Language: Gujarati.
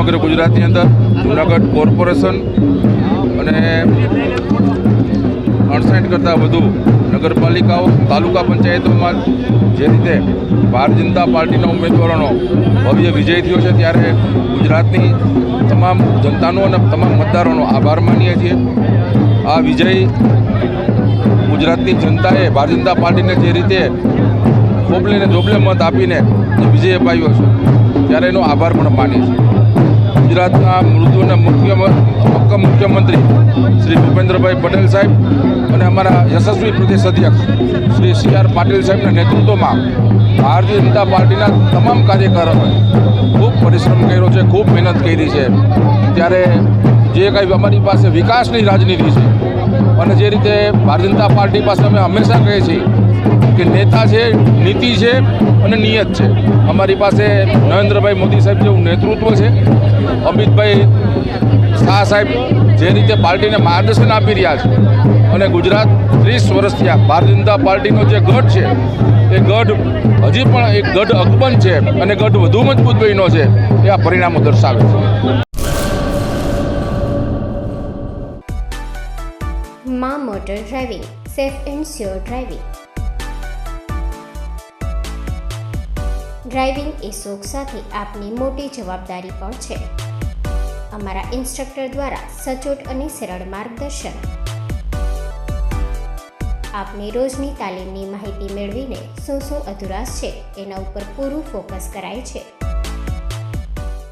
સમગ્ર ગુજરાતની અંદર જૂનાગઢ કોર્પોરેશન અને 68 કરતાં વધુ નગરપાલિકાઓ તાલુકા પંચાયતોમાં જે રીતે ભારતીય જનતા પાર્ટીના ઉમેદવારોનો ભવ્ય વિજય થયો છે, ત્યારે ગુજરાતની તમામ જનતાનો અને તમામ મતદારોનો આભાર માનીએ છીએ. આ વિજય ગુજરાતની જનતાએ ભારતીય જનતા પાર્ટીને જે રીતે ખોબલીને ધોબલે મત આપીને જે વિજય અપાવ્યો છે, ત્યારે એનો આભાર પણ માનીએ છીએ. ગુજરાતના મૃદુ અને મક્કમ મુખ્યમંત્રી શ્રી ભૂપેન્દ્રભાઈ પટેલ સાહેબ અને અમારા યશસ્વી પ્રદેશ અધ્યક્ષ શ્રી CR પાટીલ સાહેબના નેતૃત્વમાં ભારતીય જનતા પાર્ટીના તમામ કાર્યકરોએ ખૂબ પરિશ્રમ કર્યો છે, ખૂબ મહેનત કરી છે. ત્યારે જે કંઈ અમારી પાસે વિકાસની રાજનીતિ છે અને જે રીતે ભારતીય જનતા પાર્ટી પાસે અમે હંમેશા કહીએ છીએ કે નેતા છે, નીતિ છે અને નિયત છે. અમારી પાસે નરેન્દ્રભાઈ મોદી સાહેબ જેવું નેતૃત્વ છે, અમિતભાઈ શાહ સાહેબ જે રીતે પાર્ટીને માર્ગદર્શન આપી રહ્યા છે, અને ગુજરાત 30 વર્ષથી આ ભારતીય જનતા પાર્ટીનો જે ગઢ છે એ ગઢ હજી પણ એક ગઢ અકબંધ છે અને ગઢ વધુ મજબૂત બન્યો છે, એ આ પરિણામો દર્શાવે છે. માં motor driving, safe and sure driving. Driving એ શોખ સાથે આપની મોટી જવાબદારી પણ છે. અમારા ઇન્સ્ટ્રક્ટર દ્વારા સચોટ અને સરળ માર્ગદર્શન. આપની રોજની તાલીમની માહિતી મેળવીને શું અધુરાશ છે એના ઉપર પૂરું ફોકસ કરાય છે.